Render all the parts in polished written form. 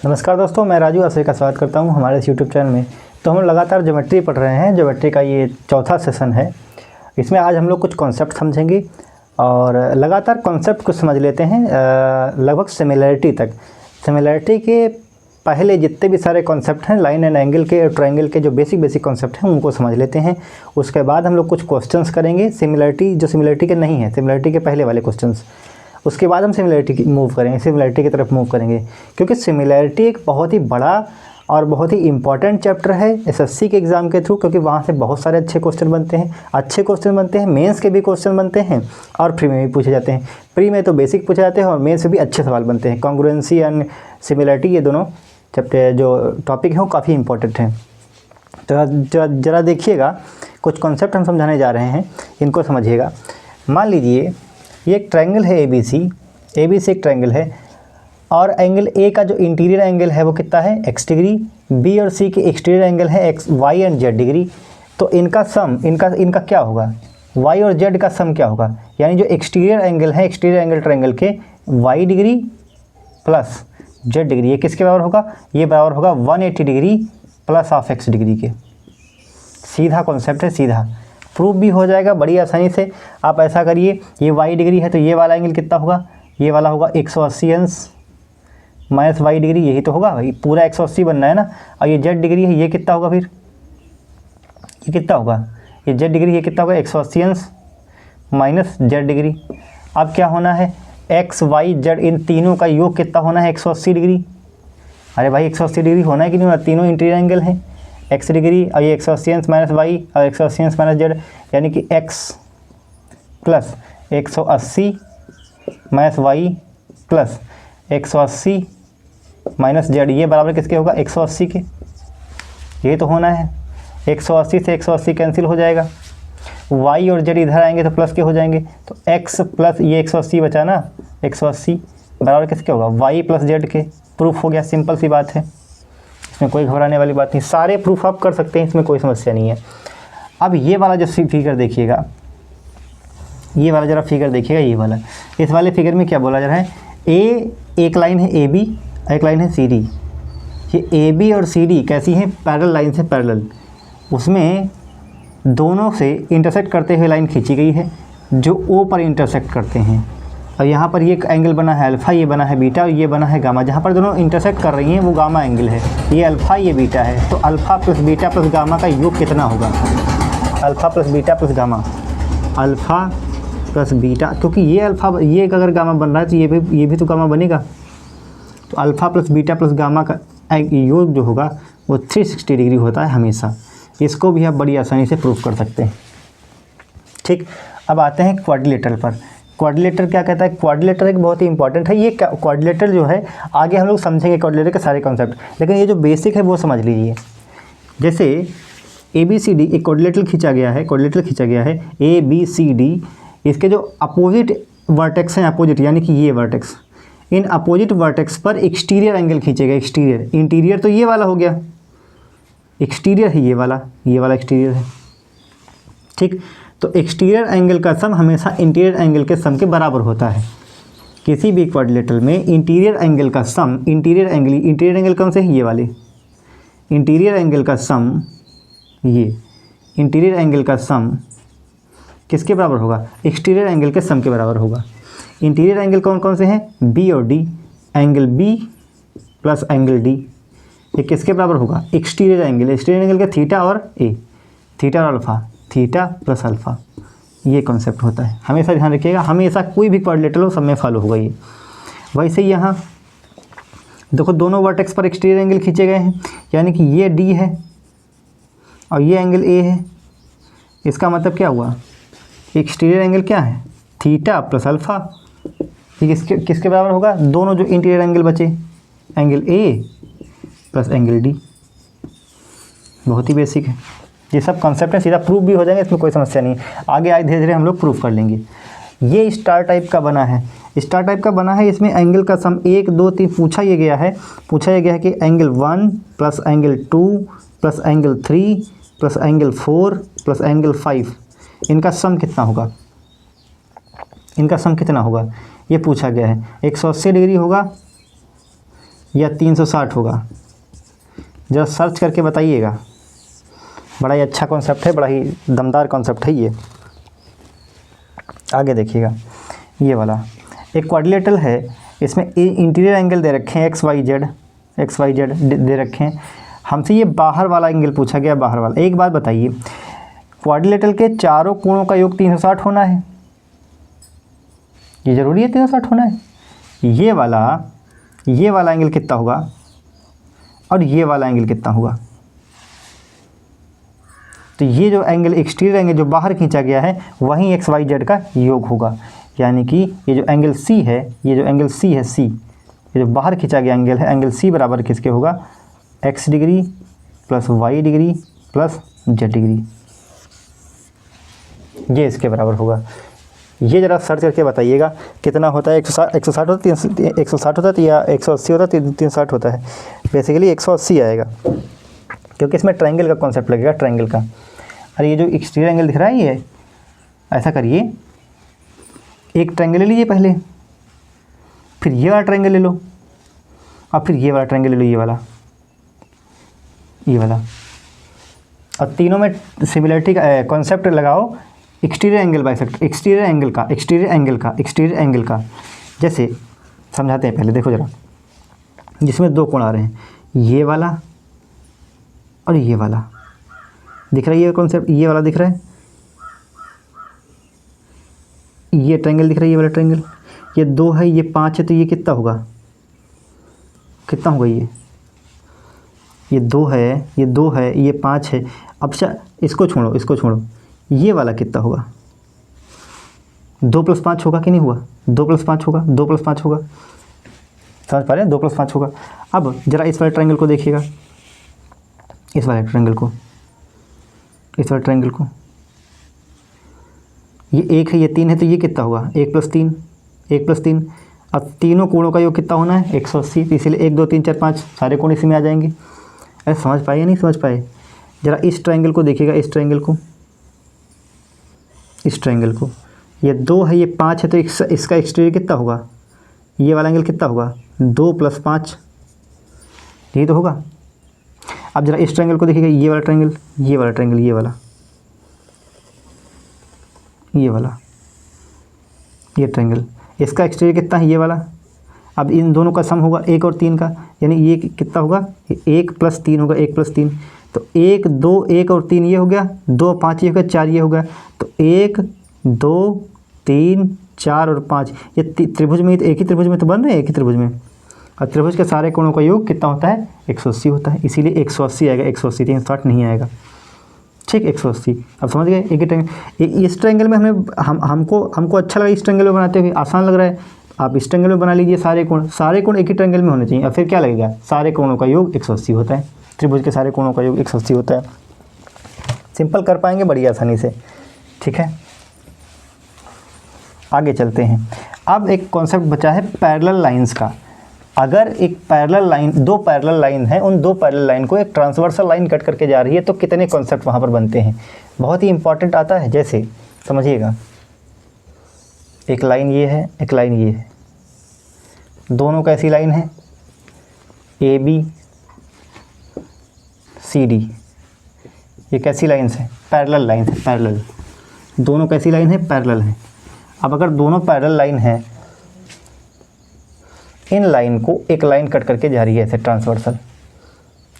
नमस्कार दोस्तों, मैं राजू आपसे का स्वागत करता हूं हमारे इस यूट्यूब चैनल में। तो हम लगातार ज्योमेट्री पढ़ रहे हैं। ज्योमेट्री का ये चौथा सेशन है। इसमें आज हम लोग कुछ कॉन्सेप्ट समझेंगे और लगातार कॉन्सेप्ट को समझ लेते हैं लगभग सिमिलैरिटी तक। सिमिलैरिटी के पहले जितने भी सारे कॉन्सेप्ट हैं, लाइन एंड एंगल के और ट्रायंगल के जो बेसिक कॉन्सेप्ट हैं उनको समझ लेते हैं। उसके बाद हम लोग कुछ क्वेश्चंस करेंगे सिमिलैरिटी जो सिमिलैरिटी के नहीं है, सिमिलैरिटी के पहले वाले क्वेश्चंस। उसके बाद हम सिमिलैरिटी की तरफ मूव करेंगे, क्योंकि सिमिलैरिटी एक बहुत ही बड़ा और बहुत ही इंपॉर्टेंट चैप्टर है एसएससी के एग्ज़ाम के थ्रू, क्योंकि वहाँ से बहुत सारे अच्छे क्वेश्चन बनते हैं। मेंस के भी क्वेश्चन बनते हैं और प्री में भी पूछे जाते हैं। प्री में तो बेसिक पूछे जाते हैं और मेंस में भी अच्छे सवाल बनते हैं। कॉन्ग्रुएंसी एंड सिमिलैरिटी ये दोनों चैप्टर जो टॉपिक हैं वो काफ़ी इंपॉर्टेंट हैं। तो ज़रा देखिएगा, कुछ कॉन्सेप्ट हम समझाने जा रहे हैं, इनको समझिएगा। मान लीजिए ये एक ट्रायंगल है ABC एक ट्रायंगल है और एंगल A का जो इंटीरियर एंगल है वो कितना है x डिग्री, B और C के एक्सटीरियर एंगल है x, y and z degree. तो इनका सम इनका क्या होगा, y और z का सम क्या होगा, यानी जो एक्सटीरियर एंगल है, एक्सटीरियर एंगल ट्रायंगल के y degree plus z degree, ये किसके बराबर होगा, ये बराबर होगा 180 degree plus half x degree के। सीधा कॉन्सेप्ट है, सीधा प्रूफ भी हो जाएगा बड़ी आसानी से। आप ऐसा करिए, ये y डिग्री है तो ये वाला एंगल कितना होगा, ये वाला होगा 180 अंश माइनस y डिग्री, यही तो होगा भाई, पूरा 180 बनना है ना। और ये z डिग्री है, ये कितना होगा, फिर ये कितना होगा, ये z डिग्री, ये कितना होगा 180 अंश माइनस z डिग्री। अब क्या होना है, x y z इन तीनों का योग कितना होना है 180 डिग्री। अरे भाई 180 डिग्री होना है कि नहीं होना, तीनों इंटीरियर एंगल हैं। x डिग्री और ये 180 अंश माइनस y और 180 अंश माइनस z, यानी कि x plus 180 minus y plus 180 minus z, ये बराबर किसके होगा 180 के। ये तो होना है, 180 से 180 कैंसिल हो जाएगा, y और z इधर आएंगे तो प्लस के हो जाएंगे। तो x प्लस ये 180 बचा ना, 180 बराबर किसके होगा y प्लस z के। प्रूफ हो गया, सिंपल सी बात है, इसमें कोई घबराने वाली बात नहीं। सारे प्रूफ आप कर सकते हैं, इसमें कोई समस्या नहीं है। अब ये वाला जो फिगर देखिएगा, ये वाला जरा फिगर देखिएगा, ये वाला, इस वाले फिगर में क्या बोला जा रहा है, एक लाइन है AB, एक लाइन है CD। ये AB और CD कैसी हैं, पैरेलल लाइन से पैरेलल, उसमें दोनों से इंटरसेक्ट करते हुए लाइन खींची गई है जो O पर इंटरसेक्ट करते हैं। और यहाँ पर ये एंगल बना है अल्फ़ा, ये बना है बीटा और ये बना है गामा। जहाँ पर दोनों इंटरसेक्ट कर रही हैं वो गामा एंगल है, ये अल्फ़ा ये बीटा है। तो alpha plus beta plus gamma का योग कितना होगा, alpha plus beta plus gamma, alpha plus beta, क्योंकि ये अल्फ़ा ये अगर गामा बन रहा है तो ये भी तो गामा बनेगा। तो alpha plus beta plus gamma का योग जो होगा वो 360 डिग्री होता है हमेशा। इसको भी आप बड़ी आसानी से प्रूव कर सकते हैं। ठीक, अब आते हैं क्वाड्रिलेटरल पर। क्वाड्रिलेटर क्या कहता है, क्वाड्रिलेटर एक बहुत ही इंपॉर्टेंट है। ये क्वाड्रिलेटर जो है आगे हम लोग समझेंगे क्वाड्रिलेटर के सारे कॉन्सेप्ट, लेकिन ये जो बेसिक है वो समझ लीजिए। जैसे ABCD एक क्वाड्रिलेटर खींचा गया है, ABCD, इसके जो अपोजिट वर्टेक्स हैं, अपोजिट यानी कि ये वर्टेक्स, इन अपोजिट वर्टेक्स पर एक्सटीरियर एंगल खींचेगा। एक्सटीरियर, इंटीरियर तो ये वाला हो गया, एक्सटीरियर है ये वाला एक्सटीरियर है। ठीक, तो एक्सटीरियर एंगल का सम हमेशा इंटीरियर एंगल के सम के बराबर होता है। किसी भी क्वाड्रिलेटरल में इंटीरियर एंगल का सम, इंटीरियर एंगल कौन से है, ये वाले, इंटीरियर एंगल का सम, ये इंटीरियर एंगल का सम किसके बराबर होगा, एक्सटीरियर एंगल के सम के बराबर होगा। इंटीरियर एंगल कौन कौन से हैं, B और D, angle B plus angle D, ये किसके बराबर होगा, एक्सटीरियर एंगल के थीटा और A, थीटा और अल्फ़ा, थीटा प्लस अल्फ़ा। ये कॉन्सेप्ट होता है, हमेशा ध्यान रखिएगा, हमेशा कोई भी क्वाड्रिलेटरल हो सब में फॉलो होगा ये। वैसे ही यहाँ देखो, दोनों वर्टेक्स पर एक्सटीरियर एंगल खींचे गए हैं, यानी कि ये D है और ये एंगल A है। इसका मतलब क्या हुआ, एक्सटीरियर एंगल क्या है, थीटा प्लस अल्फ़ा। ये किसके बराबर होगा, दोनों जो इंटीरियर एंगल बचे, angle A plus angle D। बहुत ही बेसिक है, ये सब कॉन्सेप्ट है, सीधा प्रूफ भी हो जाएंगे, इसमें कोई समस्या नहीं। आगे आए धीरे धीरे हम लोग प्रूफ कर लेंगे। ये स्टार टाइप का बना है, इसमें एंगल का सम 1 2 3 पूछा ये गया है कि angle 1 plus angle 2 plus angle 3 plus angle 4 plus angle 5, इनका सम कितना होगा, ये पूछा गया है। 180 डिग्री होगा या 360 होगा? ज़रा सर्च करके बताइएगा। बड़ा ही अच्छा कॉन्सेप्ट है, बड़ा ही दमदार कॉन्सेप्ट है ये। आगे देखिएगा, ये वाला एक क्वाड्रिलेटरल है, इसमें इंटीरियर एंगल दे रखे हैं एक्स वाई जेड दे रखे हैं। हमसे ये बाहर वाला एंगल पूछा गया, बाहर वाला। एक बात बताइए, क्वाड्रिलेटरल के चारों कोणों का योग 360 होना है, ये ज़रूरी है 360 होना है। ये वाला एंगल कितना होगा और ये वाला एंगल कितना होगा? तो ये जो एंगल एक्सटीरियर एंगल जो बाहर खींचा गया है वहीं एक्स वाई जेड का योग होगा। यानी कि ये जो एंगल सी है, ये जो बाहर खींचा गया एंगल है, एंगल सी बराबर किसके होगा? X degree plus y degree plus z degree, ये इसके बराबर होगा। ये ज़रा सर्च करके बताइएगा कितना होता है। 160 होता है, 160 होता है या 180 होता है, 360 होता है। बेसिकली 180 आएगा, क्योंकि इसमें ट्रायंगल का कॉन्सेप्ट लगेगा, ट्रायंगल का। अरे ये जो एक्सटीरियर एंगल दिख रहा है, ये ऐसा करिए, एक ट्रायंगल ले लीजिए पहले, फिर ये वाला ट्रायंगल ले लो, और फिर ये वाला ट्रायंगल ले लो, ये वाला, और तीनों में सिमिलरिटी का कॉन्सेप्ट लगाओ। Exterior angle bisector, exterior angle का जैसे समझाते हैं पहले। देखो ज़रा, जिसमें दो कोण आ रहे हैं, ये वाला और ये वाला दिख रहा है, ये कॉन्सेप्ट, ये वाला दिख रहा है, ये ट्रायंगल दिख रहा है, ये वाला ट्रायंगल। ये 2 है, ये 5 है, तो ये कितना होगा? ये 2 है, ये 5 है। अब अच्छा इसको छोड़ो, ये वाला कितना होगा? 2 + 5 होगा कि नहीं होगा? 2 + 5 होगा, 2 + 5 होगा। समझ पा रहे हैं? 2 + 5 होगा। अब जरा इस वाले ट्रायंगल को देखिएगा, इस वाले ट्रायंगल को, ये 1 है, ये 3 है, तो ये कितना होगा? 1 + 3। अब तीनों कोणों का योग कितना होना है? 180। तो इसीलिए 1 2 3 4 5 सारे कोण इसी में आ जाएंगे। अरे समझ पाए या नहीं समझ पाए? जरा इस ट्रायंगल को देखिएगा, इस ट्रायंगल को, ये 2 है, ये 5 है, तो इसका एक्सटीरियर कितना होगा? ये वाला एंगल कितना होगा? 2 + 5, यही तो होगा। अब जरा इस ट्रायंगल को देखिएगा, ये वाला ट्रायंगल, ये ट्रायंगल, इसका एक्सटीरियर कितना है? ये वाला। अब इन दोनों का सम होगा 1 और 3 का, यानी ये कितना होगा? 1 + 3 होगा, 1 + 3। तो 1 2 1 और 3 ये हो गया, 2 5 ये हो गया, 4 ये हो गया। तो 1 2 3 4 और 5, ये त्रिभुज में, एक ही त्रिभुज में तो बन रहे हैं, एक ही त्रिभुज में। और त्रिभुज के सारे कोणों का योग कितना होता है? 180 होता है। इसीलिए 180 आएगा, 180, 360 नहीं आएगा। ठीक, 180। अब समझ गए? एक ही ट्रायंगल, इस ट्रायंगल में हमको अच्छा लगा, इस ट्रायंगल में बनाते हुए आसान लग रहा है। आप इस ट्रायंगल में बना लीजिए, सारे कोण एक ही ट्रायंगल में होने चाहिए। और फिर क्या लगेगा? सारे कोणों का योग 180 होता है, त्रिभुज के सारे कोणों का योग 180 होता है। सिंपल कर पाएंगे बड़ी आसानी से। ठीक है, आगे चलते हैं। अब एक कॉन्सेप्ट बचा है पैरेलल लाइंस का। अगर एक पैरेलल लाइन, 2 पैरेलल लाइन है, उन 2 पैरेलल लाइन को एक ट्रांसवर्सल लाइन कट करके जा रही है, तो कितने कॉन्सेप्ट वहाँ पर बनते हैं? बहुत ही इंपॉर्टेंट आता है। जैसे समझिएगा, एक लाइन ये है, एक लाइन ये है, दोनों कैसी लाइन है? AB CD, ये कैसी लाइन्स है? पैरेलल लाइन है, पैरेलल। दोनों कैसी लाइन है? पैरेलल है। अब अगर दोनों पैरेलल लाइन है, इन लाइन को एक लाइन कट करके जा रही है ऐसे ट्रांसवर्सल।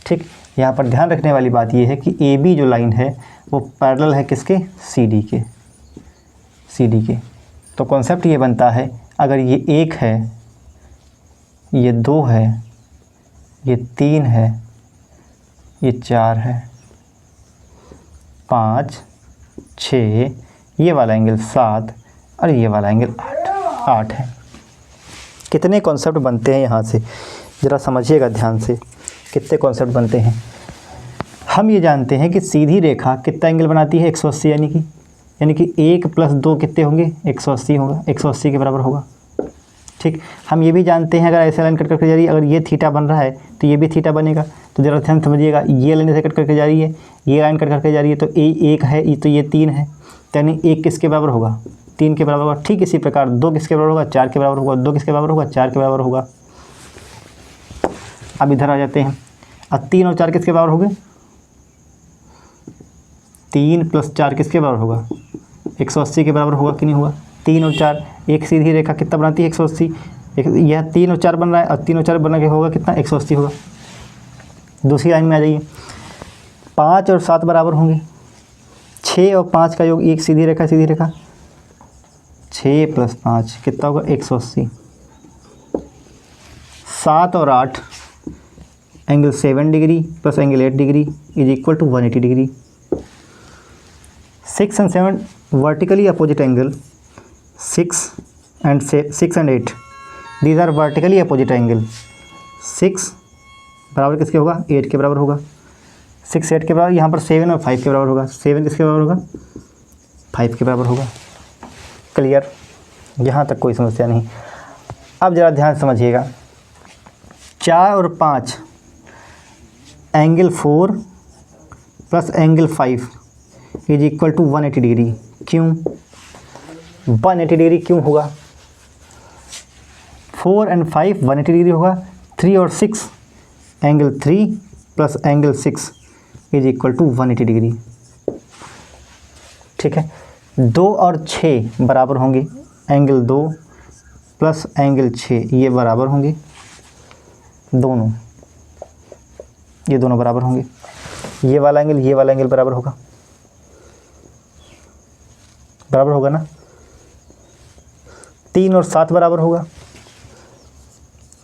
ठीक, यहाँ पर ध्यान रखने वाली बात ये है कि AB जो लाइन है वो पैरेलल है किसके? CD के। तो कॉन्सेप्ट ये बनता है, अगर ये 1 है, ये 2 है, ये 3 है, ये 4 है, 5 6, ये वाला एंगल 7 और ये वाला एंगल 8 है। कितने कॉन्सेप्ट बनते हैं यहाँ से? ज़रा समझिएगा ध्यान से, कितने कॉन्सेप्ट बनते हैं। हम ये जानते हैं कि सीधी रेखा कितना एंगल बनाती है? 180, यानी कि 1 + 2 कितने होंगे? 180 होगा, 180 के बराबर होगा। ठीक, हम ये भी जानते हैं, अगर ऐसे लाइन कट करके जा रही है, अगर ये थीटा बन रहा है तो ये भी थीटा बनेगा। तो ज़रा ध्यान समझिएगा, ये लाइन ऐसे कट करके जा रही है, ये लाइन कट करके जा रही है, तो 1 है, तो ये 3 है, यानी 1 किसके बराबर होगा? 3 के बराबर होगा। ठीक इसी प्रकार 2 किसके बराबर होगा? 4 के बराबर होगा। 2 किसके बराबर होगा? 4 के बराबर होगा। अब इधर आ जाते हैं। अब 3 और 4 किसके बराबर हो गए? 3 + 4 किसके बराबर होगा? 180 के बराबर होगा कि नहीं होगा? 3 और 4 एक सीधी रेखा कितना बनाती है? 180। यह 3 और 4 बन रहा है और 3 और 4 बना के होगा कितना? 180 होगा। दूसरी लाइन में आ जाइए। 5 और 7 बराबर होंगे। 6 और 5 का योग, एक सीधी रेखा 6 + 5 कितना होगा? 180। 7 और 8 angle 7 degree plus angle 8 degree is equal to 180 degree. 6 and 7 vertically opposite angle. 6 and 8 these are vertically opposite angle. 6 बराबर किसके होगा? 8 के बराबर होगा। 6 8 के बराबर, यहाँ पर 7 और 5 के बराबर होगा। 7 किसके बराबर होगा? 5 के बराबर होगा। क्लियर? यहाँ तक कोई समस्या नहीं। अब ज़रा ध्यान समझिएगा। 4 और 5 angle 4 plus angle 5 is equal to 180 degree. क्यों 180 डिग्री क्यों होगा? 4 and 5 180 डिग्री होगा। 3 और 6 angle 3 plus angle 6 is equal to 180 degree. ठीक है। 2 और 6 बराबर होंगे। एंगल 2 प्लस एंगल 6 ये बराबर होंगे। दोनों, ये दोनों बराबर होंगे। ये वाला एंगल बराबर होगा। बराबर होगा ना? 3 और 7 बराबर होगा।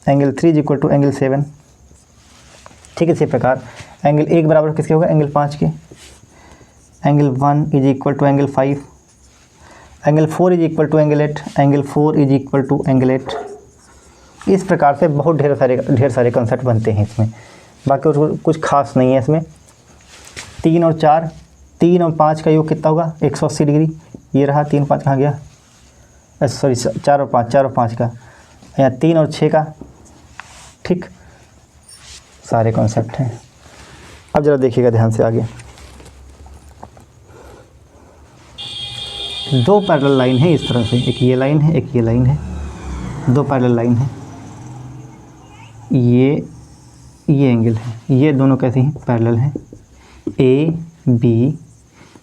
Angle 3 is equal to angle 7। ठीक है। इसी प्रकार एंगल 1 बराबर किसके होगा? एंगल 5 के। Angle 1 is equal to angle 5। Angle 4 is equal to angle 8। Angle 4 is equal to angle 8। इस प्रकार से बहुत ढेर सारे कॉन्सेप्ट बनते हैं इसमें। बाकी कुछ खास नहीं है इसमें। 3 और 4, 3 और 5 का योग कितना होगा? 180 डिग्री। ये रहा 3 5 कहाँ गया? सॉरी 4 और 5 का, यहाँ 3 और 6 का। ठीक, सारे कॉन्सेप्ट हैं। अब ज़रा देखिएगा ध्यान से आगे। 2 पैरेलल लाइन है इस तरह से, एक ये लाइन है, एक ये लाइन है। 2 पैरेलल लाइन है। ये एंगल है, ये दोनों कैसे हैं? पैरेलल हैं। ए बी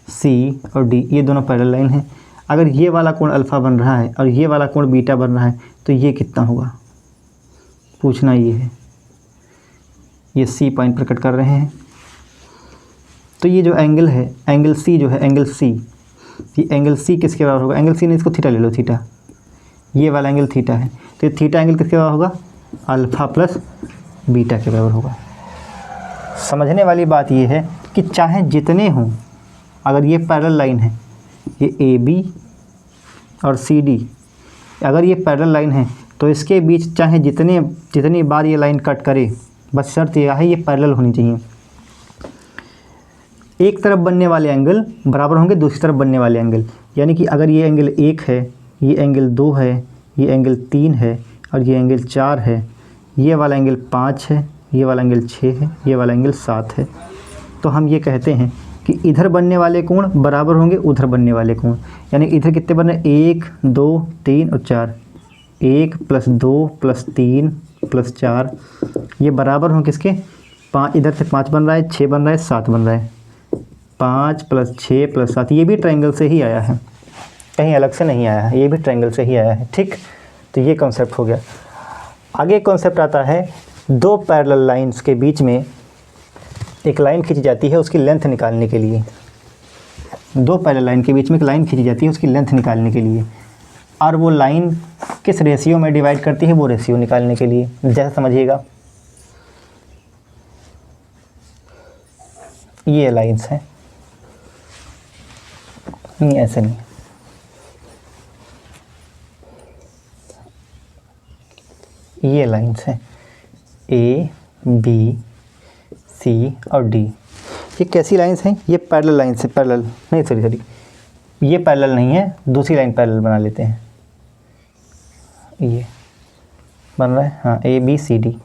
सी और डी ये दोनों पैरेलल लाइन हैं। अगर ये वाला कोण अल्फ़ा बन रहा है और ये वाला कोण बीटा बन रहा है तो ये कितना होगा? पूछना ये है। ये सी पॉइंट प्रकट कर रहे हैं। तो ये जो एंगल है, एंगल सी जो है, एंगल सी, ये एंगल सी किसके बराबर होगा? एंगल सी ने इसको थीटा ले लो, थीटा। ये वाला एंगल थीटा है, तो ये थीटा एंगल किसके बराबर होगा? अल्फ़ा प्लस बीटा के बराबर होगा। समझने वाली बात ये है कि चाहे जितने हों, अगर ये पैरेलल लाइन है, ये ए बी और सी डी, अगर ये पैरेलल लाइन है तो इसके बीच चाहे जितनी बार ये लाइन कट करे, बस शर्त यह है ये पैरेलल होनी चाहिए। एक तरफ बनने वाले एंगल बराबर होंगे दूसरी तरफ बनने वाले एंगल। यानी कि अगर ये एंगल 1 है, ये एंगल 2 है, ये एंगल 3 है और ये एंगल 4 है, ये वाला एंगल 5 है, ये वाला एंगल 6 है, ये वाला एंगल 7 है, तो हम ये कहते हैं कि इधर बनने वाले कोण बराबर होंगे उधर बनने वाले कोण। यानी इधर कितने बन रहे? 1 2 3 और 4। 1 + 2 + 3 + 4 ये बराबर हों किसके? 5, इधर से 5 बन रहा है, 6 बन रहा है, 7 बन रहा है। 5 + 6 + 7 ये भी ट्रायंगल से ही आया है, कहीं अलग से नहीं आया है, ये भी ट्रायंगल से ही आया है। ठीक, तो ये कॉन्सेप्ट हो गया। आगे कॉन्सेप्ट आता है 2 पैरेलल लाइंस के बीच में एक लाइन खींची जाती है उसकी लेंथ निकालने के लिए। 2 पैरेलल लाइन के बीच में एक लाइन खींची जाती है उसकी लेंथ निकालने के लिए, और वो लाइन किस रेशियो में डिवाइड करती है वो रेशियो निकालने के लिए। जैसे समझिएगा, ये लाइंस हैं, नहीं ऐसे नहीं, ये लाइंस हैं ए बी सी और डी। ये कैसी लाइंस हैं? ये पैरेलल लाइंस है, पैरेलल नहीं, सॉरी ये पैरेलल नहीं है, दूसरी लाइन पैरेलल बना लेते हैं। ये बन रहा है, हाँ, ए बी सी डी।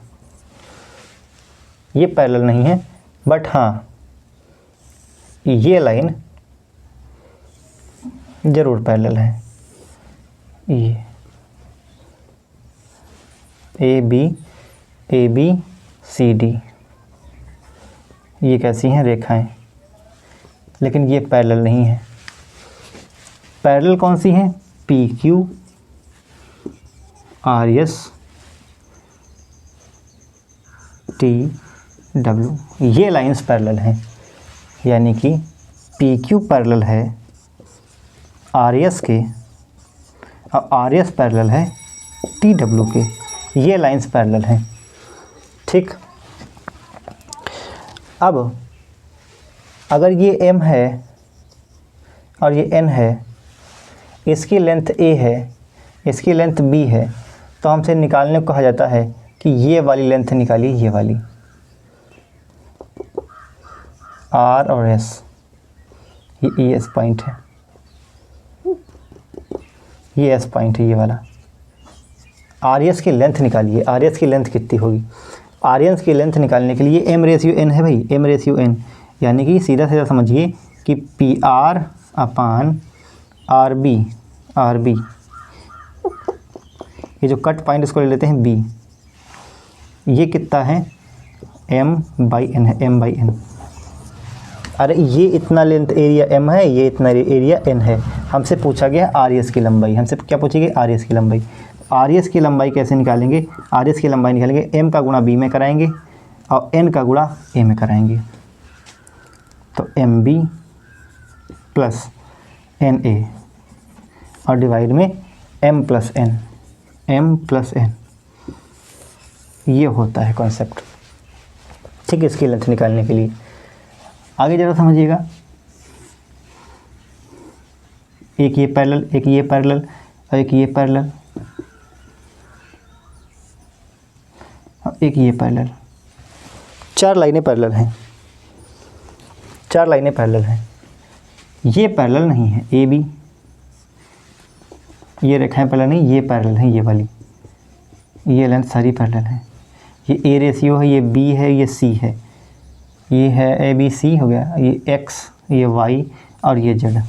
ये पैरेलल नहीं है, बट हाँ ये लाइन ज़रूर पैरेलल है। ये ए बी सी डी, ये कैसी हैं रेखाएं, लेकिन ये पैरेलल नहीं है। पैरेलल कौन सी हैं? P Q R S T W, ये लाइंस पैरेलल हैं। यानी कि पी क्यू पैरेलल है आर एस के और आर एस पैरेलल है टी डब्ल्यू के, ये लाइंस पैरेलल हैं। ठीक, अब अगर ये m है और ये n है, इसकी लेंथ a है, इसकी लेंथ b है, तो हमसे निकालने को कहा जाता है कि ये वाली लेंथ निकालिए, ये वाली r और s, ये s पॉइंट है, ये s पॉइंट है, ये वाला। आर एस की लेंथ निकालिए, आर एस की लेंथ कितनी होगी? आर एस की लेंथ निकालने के लिए m रेशियो n है भाई, m रेशियो n, यानी कि सीधा सीधा समझिए कि P R upon R B, R B, ये जो कट पॉइंट इसको ले लेते हैं b, ये कितना है? m/n है, m/n। अरे ये इतना लेंथ एरिया m है, ये इतना एरिया n है। हमसे पूछा गया आर एस की लंबाई, हमसे क्या पूछी गई? आर एस की लंबाई। आर एस की लंबाई कैसे निकालेंगे? आर एस की लंबाई निकालेंगे, m का गुणा b में कराएंगे और n का गुणा a में कराएंगे, तो mb प्लस na और डिवाइड में m plus n, m plus n, ये होता है कॉन्सेप्ट। ठीक है, इसकी लेंथ निकालने के लिए आगे जरा समझिएगा। एक ये पैरेलल, एक ये पैरेलल और एक ये पैरेलल, एक ये पैरेलल, चार लाइनें पैरेलल हैं, चार लाइनें पैरेलल हैं। ये पैरेलल नहीं है ए बी, ये रेखाएं पैरेलल नहीं, ये पैरेलल है, ये वाली, ये लेंथ सारी पैरेलल है। ये ए रेशियो है, ये बी है, ये सी है, ये है ए बी सी हो गया, ये एक्स, ये वाई और ये जेड।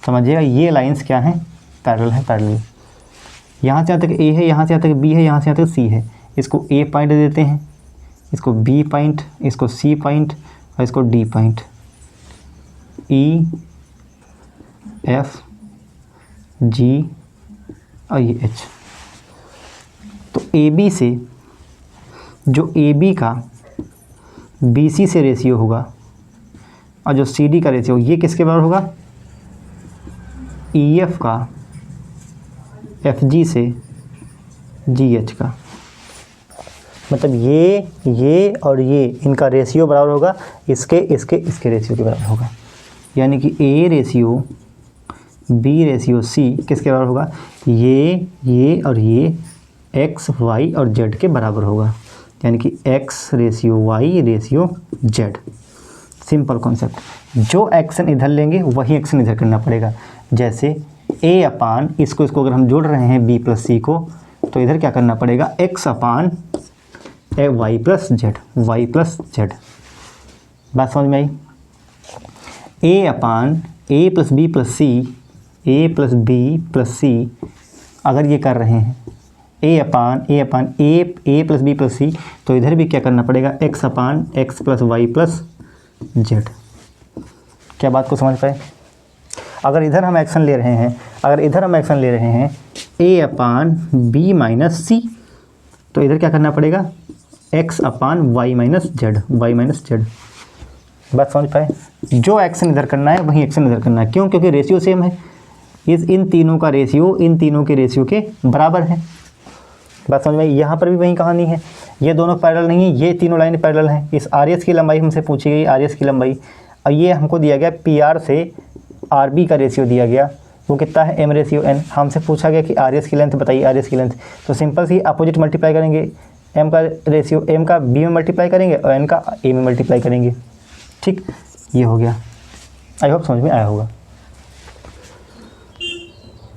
समझिएगा, ये लाइंस क्या हैं? पैरेलल है, पैरेलल। यहाँ से यहाँ तक ए है, यहाँ से यहाँ तक बी है, यहाँ से यहाँ तक सी है। इसको ए पॉइंट देते हैं, इसको बी पॉइंट, इसको सी पॉइंट और इसको D point, E F G और ये एच। तो ए बी से, जो ए बी का बी सी से रेशियो होगा और जो सी डी का रेशियो, ये किसके बराबर होगा? ई एफ का एफ जी से जी एच का। मतलब ये और ये, इनका रेशियो बराबर होगा इसके रेशियो के बराबर होगा। यानी कि A ratio B ratio C किसके बराबर होगा? ये और ये एक्स वाई और जेड के बराबर होगा। यानी कि x ratio y ratio z. Simple concept. जो एक्शन इधर लेंगे वही एक्शन इधर करना पड़ेगा। जैसे ए अपान इसको अगर हम जोड़ रहे हैं बी प्लस सी को, तो इधर क्या करना पड़ेगा? X upon a y plus z, y plus z. बात समझ में आई? A upon A plus B plus C, A plus B plus C अगर ये कर रहे हैं, A upon A plus B plus C, तो इधर भी क्या करना पड़ेगा? X upon x plus y plus z. क्या बात को समझ पाए? अगर इधर हम एक्शन ले रहे हैं, ए अपान बी माइनस सी, तो इधर क्या करना पड़ेगा? X upon y minus z, y minus z. बात समझ पाए? जो एक्शन इधर करना है वही एक्शन इधर करना है। क्यों? क्योंकि रेशियो सेम है। इन तीनों का रेशियो इन तीनों के रेशियो के बराबर है। बात समझ में? यहाँ पर भी वही कहानी है। ये दोनों पैरेलल नहीं है, ये तीनों लाइन पैरेलल हैं। इस आर एस की लंबाई हमसे पूछी गई, आर एस की लंबाई, और ये हमको दिया गया पी आर से आर बी का रेशियो दिया गया, वो कितना है? M ratio N. हमसे पूछा गया कि आर एस की लेंथ बताइए, आर एस की लेंथ। तो सिंपल सी अपोजिट मल्टीप्लाई करेंगे, एम का रेशियो एम का बी में मल्टीप्लाई करेंगे और एन का ए में मल्टीप्लाई करेंगे। ठीक, ये हो गया। आई होप समझ में आया होगा।